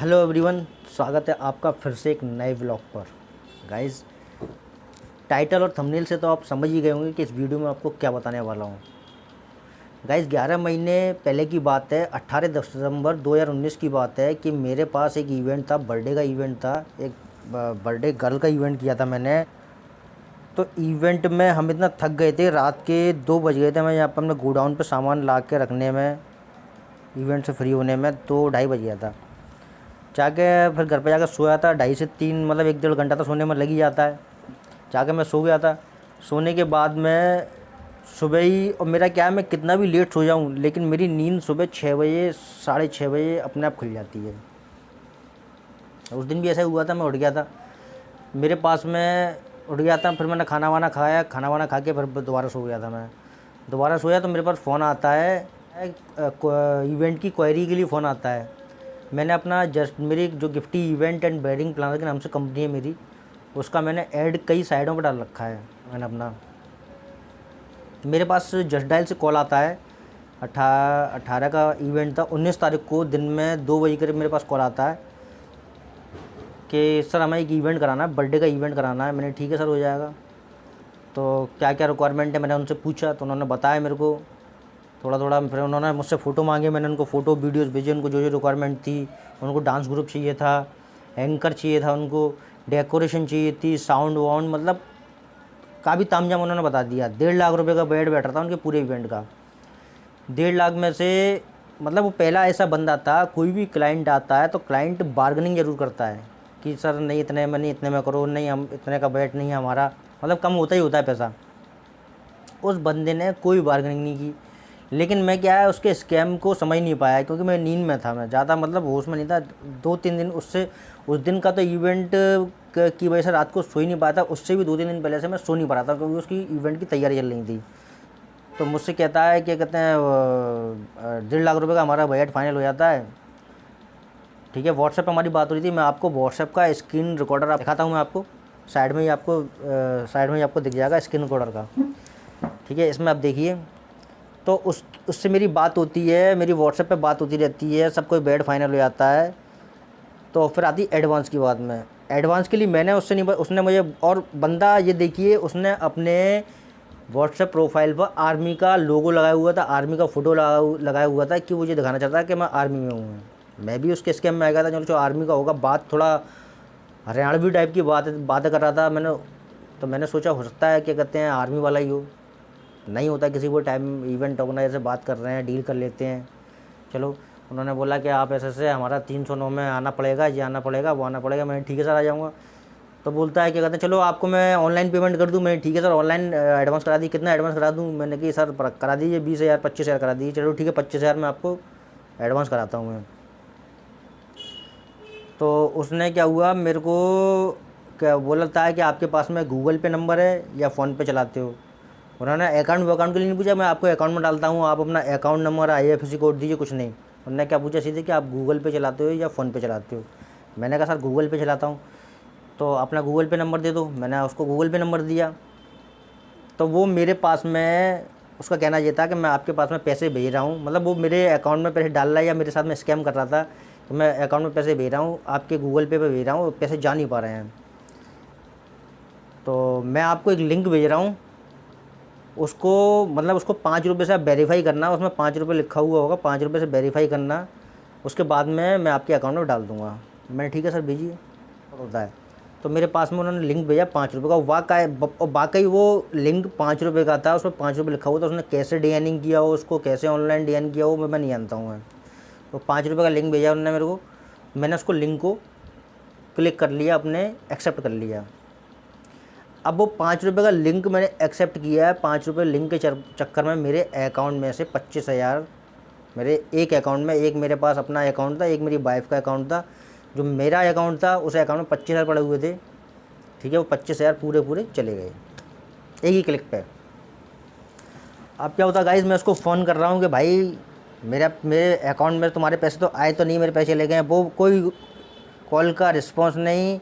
Hello everyone, स्वागत है आपका फिर से एक नए व्लॉग पर। गाइस, टाइटल और थंबनेल से तो आप समझ ही गए होंगे कि इस वीडियो में आपको क्या बताने वाला हूँ। गाइस, 11 महीने पहले की बात है, 18 दिसंबर 2019 की बात है कि मेरे पास एक इवेंट था, बर्थडे का इवेंट था। एक बर्थडे गर्ल का इवेंट किया था मैंने। तो इवेंट में हम इतना थक गए थे, रात के 2 बज गए थे। मैं यहाँ पर अपने गोडाउन पर सामान ला के रखने में, इवेंट से फ्री होने में 2-2:30 बज गया था। जाके फिर घर पे जाकर सोया था। 2:30 से 3 मतलब 1-1.5 घंटा तो सोने में लग ही जाता है। जाके मैं सो गया था। सोने के बाद मैं सुबह ही, और मेरा क्या है, मैं कितना भी लेट सो जाऊं लेकिन मेरी नींद सुबह 6 बजे 6:30 बजे अपने आप खुल जाती है। उस दिन भी ऐसा हुआ था, मैं उठ गया था, मेरे पास में उठ गया था। फिर मैंने खाना वाना खाया, खाना वाना खा के फिर दोबारा सो गया था। मैं दोबारा सोया तो मेरे पास फ़ोन आता है, इवेंट की क्वेरी के लिए फ़ोन आता है। मैंने अपना जस्ट मेरी जो Gifty event and wedding planner के नाम से कंपनी है मेरी, उसका मैंने ऐड कई साइडों पर डाल रखा है मैंने अपना। मेरे पास जस्ट डायल से कॉल आता है। 18 का इवेंट था, 19 तारीख को दिन में 2 बजे करीब मेरे पास कॉल आता है कि सर हमें एक इवेंट कराना है, बर्थडे का इवेंट कराना है। मैंने ठीक है सर, हो जाएगा। तो क्या क्या रिक्वायरमेंट है मैंने उनसे पूछा, तो उन्होंने बताया मेरे को थोड़ा थोड़ा। फिर उन्होंने मुझसे फ़ोटो मांगे, मैंने उनको फ़ोटो वीडियोज़ भेजे, उनको जो जो रिक्वायरमेंट थी। उनको डांस ग्रुप चाहिए था, एंकर चाहिए था, उनको डेकोरेशन चाहिए थी, साउंड वाउंड, मतलब काफ़ी तामझाम उन्होंने बता दिया। 1.5 लाख रुपए का बजट बैठ रहा था उनके पूरे इवेंट का। 1.5 लाख में से, मतलब वो पहला ऐसा बंदा था, कोई भी क्लाइंट आता है तो क्लाइंट बार्गेनिंग ज़रूर करता है कि सर नहीं इतने में नहीं, इतने में करो, नहीं हम इतने का बजट नहीं है हमारा, मतलब कम होता ही होता है पैसा। उस बंदे ने कोई बार्गेनिंग नहीं की। लेकिन मैं क्या है, उसके स्कैम को समझ नहीं पाया क्योंकि मैं नींद में था, मैं ज़्यादा मतलब होश में नहीं था। 2-3 दिन उससे, उस दिन का तो इवेंट की वजह से रात को सो ही नहीं पाया था। उससे भी 2-3 दिन पहले से मैं सो नहीं पा रहा था क्योंकि उसकी इवेंट की तैयारी चल रही थी। तो मुझसे कहता है, क्या कहते हैं, 1.5 लाख रुपये का हमारा बजट फाइनल हो जाता है। ठीक है, व्हाट्सएप पर हमारी बात हो रही थी। मैं आपको व्हाट्सएप का स्क्रीन रिकॉर्डर दिखाता हूँ मैं आपको, साइड में ही आपको दिख जाएगा स्क्रीन रिकॉर्डर का। ठीक है, इसमें आप देखिए। तो उससे मेरी बात होती है, मेरी व्हाट्सएप पे बात होती रहती है, सब कोई बेड फाइनल हो जाता है। तो फिर आती एडवांस की बात में। एडवांस के लिए मैंने उससे नहीं, उसने मुझे, और बंदा ये देखिए, उसने अपने व्हाट्सएप प्रोफाइल पर आर्मी का लोगो लगाया हुआ था, आर्मी का फ़ोटो लगाया हुआ था कि वो ये दिखाना चाहता है कि मैं आर्मी में हूँ। मैं भी उसके स्कैम में आ गया था। चलो जो आर्मी का होगा, बात थोड़ा हरियाणवी टाइप की बातें कर रहा था। मैंने सोचा हो सकता है, क्या कहते हैं, आर्मी वाला ही हो। नहीं होता किसी को, टाइम इवेंट ऑर्गेनाइजर से बात कर रहे हैं, डील कर लेते हैं। चलो, उन्होंने बोला कि आप ऐसे हमारा 309 में आना पड़ेगा, ये आना पड़ेगा, वो आना पड़ेगा। मैंने ठीक है सर, आ जाऊँगा। तो बोलता है, क्या कहते हैं, चलो आपको मैं ऑनलाइन पेमेंट कर दूँ। मैंने ठीक है सर, ऑनलाइन एडवांस करा दी। कितना एडवांस करा दूँ? मैंने कि सर करा दीजिए 20,000 25,000 करा दीजिए। चलो ठीक है, 25,000 में आपको एडवांस कराता हूँ मैं। तो उसने क्या हुआ, मेरे को क्या बोलता है कि आपके पास में गूगल पे नंबर है या फ़ोन पे चलाते हो। उन्होंने अकाउंट के लिए नहीं पूछा, मैं आपको अकाउंट में डालता हूँ, आप अपना अकाउंट नंबर IFSC कोड दीजिए, कुछ नहीं। उन्होंने क्या पूछा सीधे कि आप गूगल पे चलाते हो या फ़ोन पे चलाते हो। मैंने कहा सर गूगल पे चलाता हूँ। तो अपना गूगल पे नंबर दे दो। मैंने उसको गूगल पे नंबर दिया। तो वो मेरे पास में, उसका कहना ये था कि मैं आपके पास में पैसे भेज रहा हूँ, मतलब वो मेरे अकाउंट में पैसे डाल रहा है या मेरे साथ में स्कैम कर रहा था। तो मैं अकाउंट में पैसे भेज रहा हूँ, आपके गूगल पे भेज रहा हूँ, पैसे जा नहीं पा रहे हैं। तो मैं आपको एक लिंक भेज रहा हूँ, उसको मतलब उसको 5 रुपये से आप वेरीफाई करना। उसमें 5 रुपये लिखा हुआ होगा, 5 रुपये से वेरीफाई करना। उसके बाद में मैं आपके अकाउंट में डाल दूँगा। मैंने ठीक है सर भेजिए, होता है। तो मेरे पास में उन्होंने लिंक भेजा 5 रुपये का। वाकई वो लिंक 5 रुपये का था, उसमें 5 रुपये लिखा हुआ था। उसने कैसे डीएनिंग किया हो, उसको कैसे ऑनलाइन डीएन किया हो, मैं नहीं जानता हूँ मैं। तो 5 रुपये का लिंक भेजा उन्होंने मेरे को। मैंने उसको लिंक को क्लिक कर लिया, अपने एक्सेप्ट कर लिया। अब वो 5 रुपये का लिंक मैंने एक्सेप्ट किया है। 5 रुपये लिंक के चक्कर में मेरे अकाउंट में से 25,000 मेरे एक अकाउंट में, एक मेरे पास अपना अकाउंट था, एक मेरी वाइफ का अकाउंट था। जो मेरा अकाउंट था उस अकाउंट में 25,000 पड़े हुए थे। ठीक है, वो 25,000 पूरे चले गए एक ही क्लिक पे। अब क्या होता गाइस, मैं उसको फ़ोन कर रहा हूँ कि भाई मेरे अकाउंट में तुम्हारे पैसे तो आए तो नहीं, मेरे पैसे ले गए। वो कोई कॉल का रिस्पॉन्स नहीं,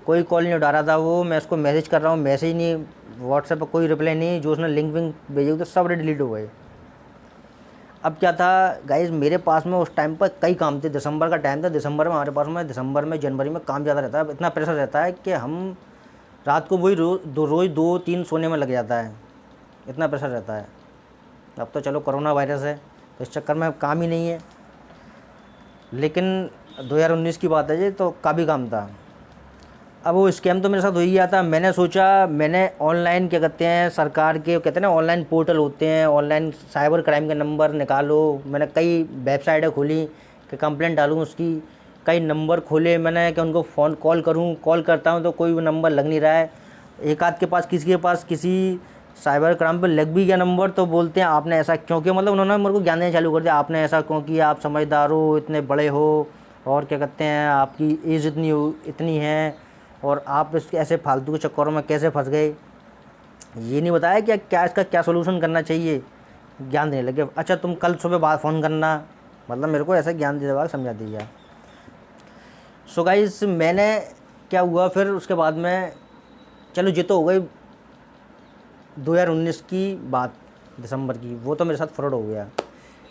कोई कॉल नहीं उठा रहा था वो। मैं उसको मैसेज कर रहा हूँ, मैसेज नहीं, व्हाट्सएप पर कोई रिप्लाई नहीं। जो उसने लिंक विंक भेजे तो सब डिलीट हो गए। अब क्या था गाइस, मेरे पास में उस टाइम पर कई काम थे। दिसंबर का टाइम था, दिसंबर में हमारे पास में, दिसंबर में जनवरी में काम ज़्यादा रहता है, इतना प्रेशर रहता है कि हम रात को वही रोज़ 2-3 सोने में लग जाता है, इतना प्रेशर रहता है। अब तो चलो कोरोना वायरस है तो इस चक्कर में काम ही नहीं है, लेकिन 2019 की बात है जी, तो काफ़ी काम था। अब वो स्कैम तो मेरे साथ हो ही गया था। मैंने सोचा, मैंने ऑनलाइन क्या कहते हैं, सरकार के कहते हैं ना ऑनलाइन पोर्टल होते हैं, ऑनलाइन साइबर क्राइम का नंबर निकालो। मैंने कई वेबसाइटें खोली कि कंप्लेंट डालूँ उसकी, कई नंबर खोले मैंने कि उनको फ़ोन कॉल करूँ। कॉल करता हूँ तो कोई भी नंबर लग नहीं रहा है। एक आध के पास, किसी के पास, किसी साइबर क्राइम पर लग भी गया नंबर तो बोलते हैं आपने ऐसा क्यों किया, मतलब उन्होंने मेरे को ज्ञान देना चालू कर दिया, आपने ऐसा क्यों किया, आप समझदार हो, इतने बड़े हो, और क्या कहते हैं आपकी एज इतनी है, और आप इसके ऐसे फालतू के चक्करों में कैसे फंस गए। ये नहीं बताया कि क्या इसका क्या सोल्यूशन करना चाहिए, ज्ञान देने लगे। अच्छा तुम कल सुबह बाद फ़ोन करना, मतलब मेरे को ऐसा ज्ञान दे समझा दिया। सो गाइस, मैंने क्या हुआ फिर उसके बाद में, चलो ये तो हो गई 2019 की बात, दिसंबर की, वो तो मेरे साथ फ्रॉड हो गया।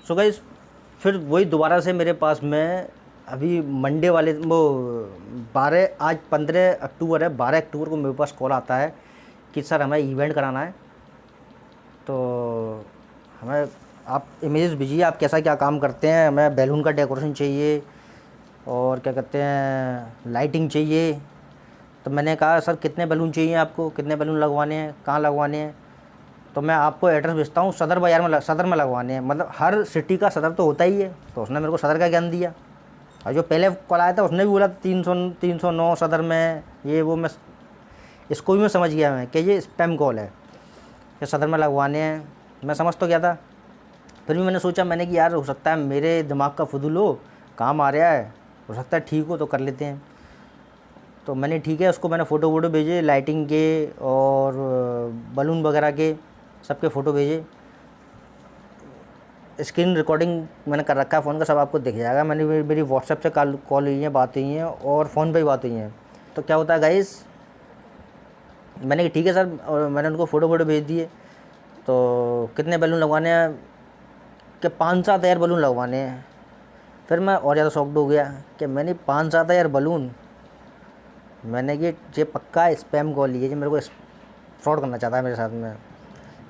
सो गाइस, फिर वही दोबारा से मेरे पास में अभी मंडे वाले वो 12, आज 15 अक्टूबर है, 12 अक्टूबर को मेरे पास कॉल आता है कि सर हमें इवेंट कराना है, तो हमें आप इमेजेस भेजिए, आप कैसा क्या काम करते हैं, हमें बैलून का डेकोरेशन चाहिए और क्या कहते हैं लाइटिंग चाहिए। तो मैंने कहा सर कितने बैलून चाहिए आपको, कितने बैलून लगवाने हैं, कहाँ लगवाने हैं। तो मैं आपको एड्रेस भेजता हूँ, सदर बाज़ार में, सदर में लगवाने हैं, मतलब हर सिटी का सदर तो होता ही है। तो उसने मेरे को सदर का ज्ञान दिया, और जो पहले कॉल आया था उसने भी बोला 309 सदर में, ये वो। मैं इसको भी मैं समझ गया मैं कि ये स्पैम कॉल है, कि सदर में लगवाने हैं, मैं समझ तो गया था। फिर भी मैंने सोचा, मैंने कि यार हो सकता है मेरे दिमाग का फुदूल हो, काम आ रहा है, हो सकता है ठीक हो तो कर लेते हैं। तो मैंने ठीक है, उसको मैंने फ़ोटो वोटो भेजे लाइटिंग के और बलून वगैरह के, सबके फ़ोटो भेजे। स्क्रीन रिकॉर्डिंग मैंने कर रखा है फ़ोन का, सब आपको दिख जाएगा। मैंने मेरी व्हाट्सएप से कॉल हुई है, बात हुई हैं, और फ़ोन पे ही बात हुई हैं। तो क्या होता है गाइस, मैंने कहा ठीक है सर, और मैंने उनको फ़ोटो भेज दिए। तो कितने बैलून लगवाने हैं, कि 5-7 हज़ार बैलून लगवाने हैं। फिर मैं और ज़्यादा शॉक्ड हो गया कि मैंने 5-7 हज़ार बैलून, मैंने ये पक्का स्पैम कॉल लिए, जो मेरे को फ्रॉड करना चाहता है मेरे साथ में।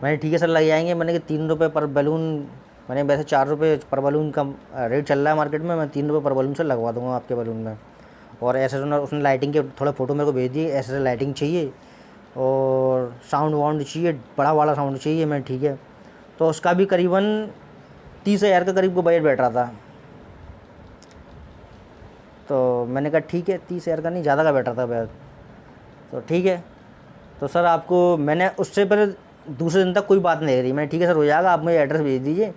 मैंने ठीक है सर लग जाएंगे, मैंने कि 3 रुपये पर बैलून, मैंने वैसे 4 रुपये पर बैलून का रेट चल रहा है मार्केट में, मैं 3 रुपये पर बैलून से लगवा दूंगा आपके बैलून में। और ऐसे उसने लाइटिंग के थोड़े फ़ोटो मेरे को भेज दिए, ऐसे लाइटिंग चाहिए और साउंड वाउंड चाहिए, बड़ा वाला साउंड चाहिए। मैं ठीक है, तो उसका भी करीबन 30 हज़ार के करीब को बजट बैठ रहा था। तो मैंने कहा ठीक है, 30 हज़ार का नहीं, ज़्यादा का बैठ रहा था बजट, तो ठीक है। तो सर आपको, मैंने उससे फिर दूसरे दिन तक कोई बात नहीं रही। मैंने ठीक है सर हो जाएगा, आप मुझे एड्रेस भेज दीजिए।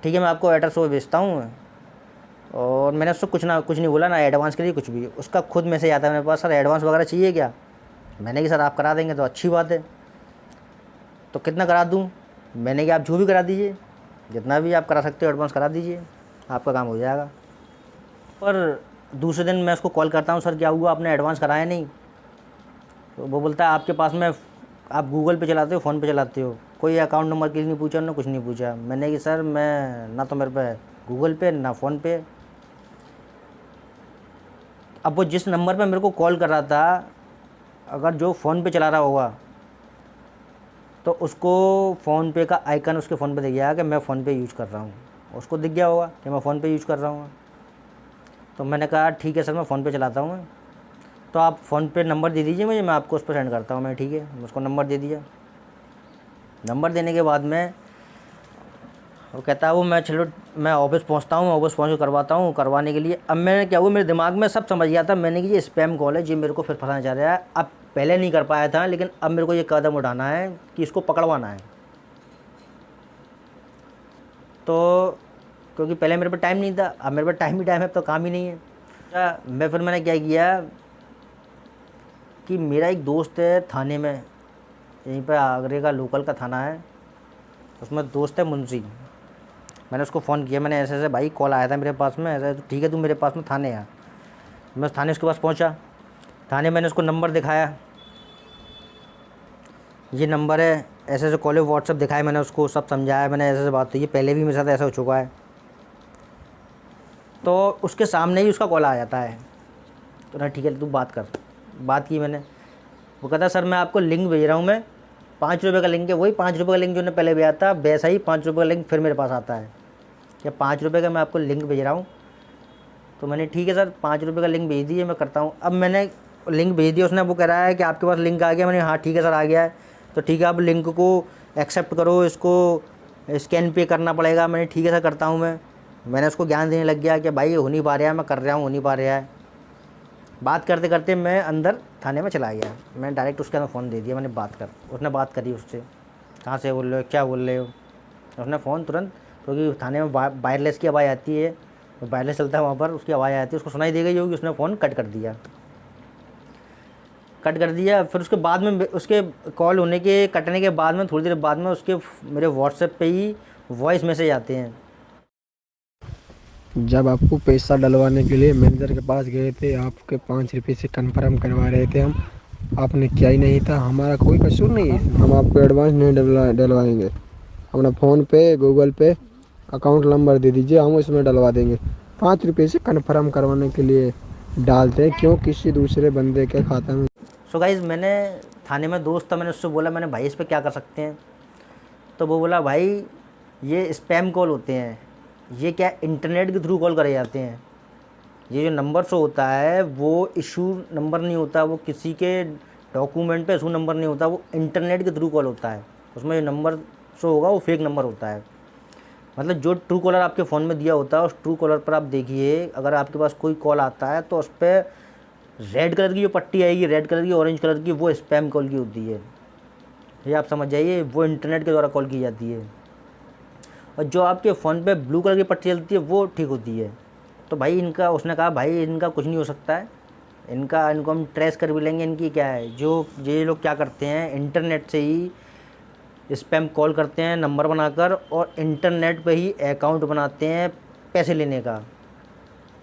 ठीक है, मैं आपको एड्रेस वो भेजता हूँ। और मैंने उसको कुछ नहीं बोला, ना एडवांस के लिए कुछ भी। उसका खुद मैसेज आता है मेरे पास, सर एडवांस वगैरह चाहिए क्या। मैंने कि सर आप करा देंगे तो अच्छी बात है, तो कितना करा दूँ। मैंने कि आप जो भी करा दीजिए, जितना भी आप करा सकते हो एडवांस करा दीजिए, आपका काम हो जाएगा। पर दूसरे दिन मैं उसको कॉल करता हूँ, सर क्या हुआ, आपने एडवांस कराया नहीं। तो वो बोलता है आपके पास में, आप गूगल पे चलाते हो, फ़ोन पे चलाते हो, कोई अकाउंट नंबर के लिए नहीं पूछा, ना कुछ नहीं पूछा। मैंने कि सर मैं ना तो मेरे पे गूगल पे ना फ़ोन पे। अब वो जिस नंबर पे मेरे को कॉल कर रहा था, अगर जो फ़ोन पे चला रहा होगा तो उसको फ़ोन पे का आइकन उसके फ़ोन पे दिख गया कि मैं फ़ोन पे यूज़ कर रहा हूँ, उसको दिख गया होगा कि मैं फ़ोन पे यूज़ कर रहा हूँ। तो मैंने कहा ठीक है सर, मैं फ़ोन पे चलाता हूँ, तो आप फ़ोन पे नंबर दे दीजिए मुझे, मैं आपको उस पर सेंड करता हूँ। मैं ठीक है, उसको नंबर दे दिया। नंबर देने के बाद में वो कहता है, वो मैं चलो मैं ऑफिस पहुंचता हूँ, ऑफिस पहुंच के करवाता हूँ। करवाने के लिए अब मैंने क्या हुआ, मेरे दिमाग में सब समझ गया था मैंने कि ये स्पैम कॉल है, जी मेरे को फिर फंसाना चाह रहा है। अब पहले नहीं कर पाया था, लेकिन अब मेरे को ये कदम उठाना है कि इसको पकड़वाना है। तो क्योंकि पहले मेरे पास टाइम नहीं था, अब मेरे पास टाइम ही टाइम है, अब तो काम ही नहीं है। मैंने क्या किया कि मेरा एक दोस्त है थाने में, यहीं पर आगरे का लोकल का थाना है, उसमें दोस्त है मुंशी। मैंने उसको फ़ोन किया, मैंने ऐसे ऐसे भाई कॉल आया था मेरे पास में, ऐसा। तो ठीक है, तू मेरे पास में थाने आ। मैं थाने उसके पास पहुंचा। थाने मैंने उसको नंबर दिखाया, ये नंबर है, ऐसे ऐसे कॉल व्हाट्सअप दिखाए, मैंने उसको सब समझाया, मैंने ऐसे ऐसे बात हुई है, पहले भी मेरे साथ ऐसा हो चुका है। तो उसके सामने ही उसका कॉल आ जाता है। तो ना ठीक है तू बात कर, बात की मैंने। वो कहता सर मैं आपको लिंक भेज रहा हूँ, मैं 5 रुपये का लिंक है, वही 5 रुपये का लिंक जो ने पहले भेजा था वैसा ही 5 रुपये का लिंक फिर मेरे पास आता है कि 5 रुपये का मैं आपको लिंक भेज रहा हूँ। तो मैंने ठीक है सर 5 रुपये का लिंक भेज दिए, मैं करता हूँ। अब मैंने लिंक भेज दिया, उसने वो कह रहा है कि आपके पास लिंक आ गया। मैंने हाँ ठीक है सर आ गया है। तो ठीक है आप लिंक को एक्सेप्ट करो, इसको स्कैन पे करना पड़ेगा। मैंने ठीक है सर करता हूँ मैंने उसको ज्ञान देने लग गया कि भाई हो नहीं पा रहा है, मैं कर रहा हूँ, हो नहीं पा रहा है। बात करते करते मैं अंदर थाने में चला गया। मैंने डायरेक्ट उसके अंदर फ़ोन दे दिया, मैंने बात कर, उसने बात करी उससे, कहाँ से बोल रहे हो, क्या बोल रहे हो। उसने फ़ोन तुरंत, क्योंकि थाने में वायरलेस की आवाज़ आती है, वायरलेस चलता है वहाँ पर, उसकी आवाज़ आती है, उसको सुनाई दे गई होगी, उसने फ़ोन कट कर दिया। फिर उसके बाद में, उसके कॉल होने के कटने के बाद में थोड़ी देर बाद में उसके मेरे व्हाट्सएप पे ही वॉइस मैसेज आते हैं। जब आपको पैसा डलवाने के लिए मैनेजर के पास गए थे, आपके 5 रुपये से कन्फर्म करवा रहे थे हम, आपने किया ही नहीं था। हमारा कोई कसूर नहीं है, हम आपको एडवांस नहीं डलवाएंगे। अपना फ़ोन पे, गूगल पे अकाउंट नंबर दे दीजिए, हम उसमें डलवा देंगे। 5 रुपये से कन्फर्म करवाने के लिए डालते हैं, क्यों किसी दूसरे बंदे के खाते में। सो गाइज़ मैंने थाने में दोस्त था, मैंने उससे बोला, मैंने भाई इस पर क्या कर सकते हैं। तो वो बोला भाई ये स्पैम कॉल होते हैं, ये क्या इंटरनेट के थ्रू कॉल करे जाते हैं। ये जो नंबर शो होता है वो इशू नंबर नहीं होता, वो किसी के डॉक्यूमेंट पे इशू नंबर नहीं होता, वो इंटरनेट के थ्रू कॉल होता है। उसमें जो नंबर शो होगा वो फेक नंबर होता है। मतलब जो ट्रू कॉलर आपके फ़ोन में दिया होता है, उस ट्रू कॉलर पर आप देखिए, अगर आपके पास कोई कॉल आता है तो उस पर रेड कलर की जो पट्टी आएगी, रेड कलर की, ऑरेंज कलर की, वो स्पैम कॉल की होती है। ये आप समझ जाइए, वो इंटरनेट के द्वारा कॉल की जाती है। और जो आपके फ़ोन पे ब्लू कलर की पट्टी चलती है वो ठीक होती है। तो भाई इनका, उसने कहा भाई इनका कुछ नहीं हो सकता है, इनको हम ट्रेस कर भी लेंगे, इनकी क्या है। जो ये लोग क्या करते हैं, इंटरनेट से ही स्पैम कॉल करते हैं नंबर बनाकर, और इंटरनेट पे ही अकाउंट बनाते हैं पैसे लेने का।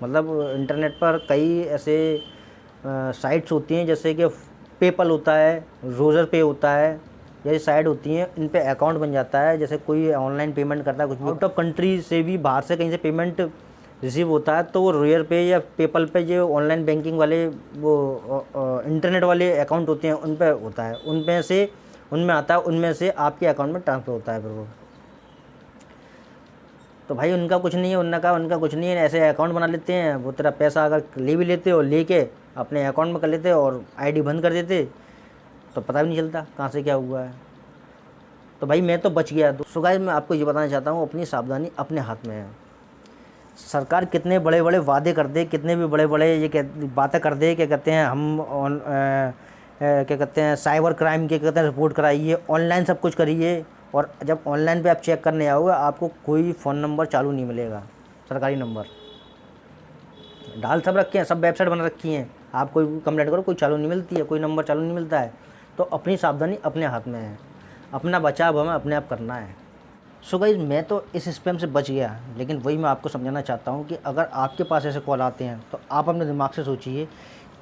मतलब इंटरनेट पर कई ऐसे साइट्स होती हैं, जैसे कि पेपल होता है, रोज़र पे होता है, ये साइट होती हैं, इन पे अकाउंट बन जाता है। जैसे कोई ऑनलाइन पेमेंट करता है, कुछ भी आउट ऑफ कंट्री से भी, बाहर से कहीं से पेमेंट रिसीव होता है, तो वो रोयर पे या पेपल पे, जो ऑनलाइन बैंकिंग वाले वो इंटरनेट वाले अकाउंट होते हैं उन पे होता है, उनमें आता है, उनमें से आपके अकाउंट में ट्रांसफ़र होता है फिर वो। तो भाई उनका कुछ नहीं है, उनका कहा उनका कुछ नहीं है, ऐसे अकाउंट बना लेते हैं, वो तेरा पैसा अगर ले भी लेते और लेके अपने अकाउंट में कर लेते और आईडी बंद कर देते, तो पता भी नहीं चलता कहाँ से क्या हुआ है। तो भाई मैं तो बच गया। सो गाइस मैं आपको ये बताना चाहता हूँ, अपनी सावधानी अपने हाथ में है। सरकार कितने बड़े बड़े वादे कर दे, कितने भी बड़े बड़े ये बातें कर दे, क्या कहते हैं हम क्या कहते हैं साइबर क्राइम के, कहते हैं रिपोर्ट कराइए, ऑनलाइन सब कुछ करिए, और जब ऑनलाइन पे आप चेक करने आओगे आपको कोई फ़ोन नंबर चालू नहीं मिलेगा, सरकारी नंबर डाल सब रखे हैं, सब वेबसाइट बना रखी हैं, आप कोई कंप्लेंट करो कोई चालू नहीं मिलती है, कोई नंबर चालू नहीं मिलता है। तो अपनी सावधानी अपने हाथ में है, अपना बचाव हमें अपने आप करना है। सो गाइस मैं तो इस स्पैम से बच गया, लेकिन वही मैं आपको समझाना चाहता हूँ कि अगर आपके पास ऐसे कॉल आते हैं तो आप अपने दिमाग से सोचिए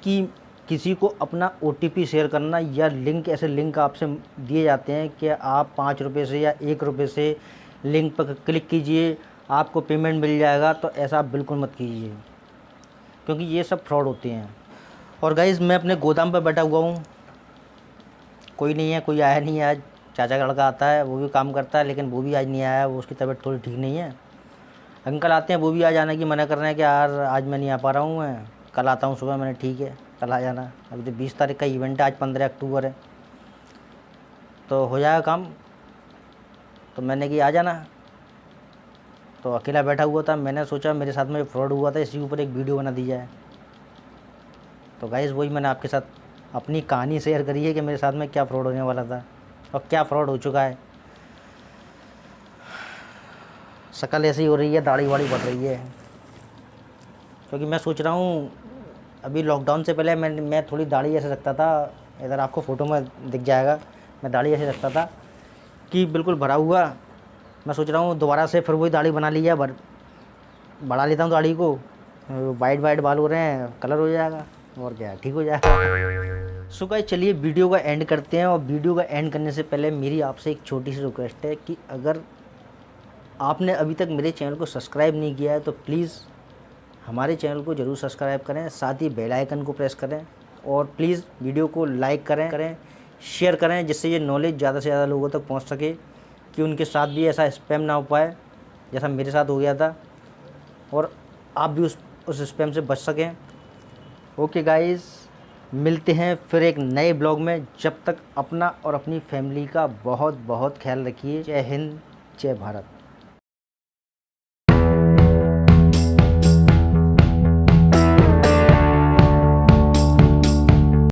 कि किसी को अपना OTP शेयर करना, या लिंक, ऐसे लिंक आपसे दिए जाते हैं कि आप 5 रुपये से या 1 रुपये से लिंक पर क्लिक कीजिए आपको पेमेंट मिल जाएगा, तो ऐसा आप बिल्कुल मत कीजिए, क्योंकि ये सब फ्रॉड होते हैं। और गाइस मैं अपने गोदाम पर बैठा हुआ हूँ, कोई नहीं है, कोई आया नहीं है आज। चाचा का लड़का आता है, वो भी काम करता है, लेकिन वो भी आज नहीं आया, वो उसकी तबीयत थोड़ी ठीक नहीं है। अंकल आते हैं, वो भी आज आने की मना कर रहे हैं कि यार आज मैं नहीं आ पा रहा हूँ, मैं कल आता हूँ सुबह। मैंने ठीक है कल आ जाना, अभी तो 20 तारीख का इवेंट है, आज 15 अक्टूबर है, तो हो जाएगा काम। तो मैंने कि आ जाना, तो अकेला बैठा हुआ था, मैंने सोचा मेरे साथ में फ्रॉड हुआ था, इसी के ऊपर एक वीडियो बना दी जाए। तो गाइस वही मैंने आपके साथ अपनी कहानी शेयर करी है कि मेरे साथ में क्या फ्रॉड होने वाला था और क्या फ्रॉड हो चुका है। शक्ल ऐसी हो रही है, दाढ़ी वाड़ी बढ़ रही है, क्योंकि मैं सोच रहा हूँ अभी लॉकडाउन से पहले मैं थोड़ी दाढ़ी ऐसे रखता था, इधर आपको फ़ोटो में दिख जाएगा, मैं दाढ़ी ऐसे रखता था कि बिल्कुल भरा हुआ। मैं सोच रहा हूँ दोबारा से फिर वही दाढ़ी बना लिया, बढ़ा लेता हूँ दाढ़ी को, वाइट वाइट बाल हो रहे हैं, कलर हो जाएगा और क्या ठीक हो जाएगा। सो गाइस चलिए वीडियो का एंड करते हैं। और वीडियो का एंड करने से पहले मेरी आपसे एक छोटी सी रिक्वेस्ट है कि अगर आपने अभी तक मेरे चैनल को सब्सक्राइब नहीं किया है तो प्लीज़ हमारे चैनल को ज़रूर सब्सक्राइब करें, साथ ही बेल आइकन को प्रेस करें और प्लीज़ वीडियो को लाइक करें, शेयर करें, जिससे ये नॉलेज ज़्यादा से ज़्यादा लोगों तक पहुंच सके कि उनके साथ भी ऐसा स्पैम ना हो पाए जैसा मेरे साथ हो गया था, और आप भी उस स्पैम से बच सकें। ओके गाइज़, मिलते हैं फिर एक नए ब्लॉग में। जब तक अपना और अपनी फैमिली का बहुत बहुत ख्याल रखिए। जय हिंद, जय भारत।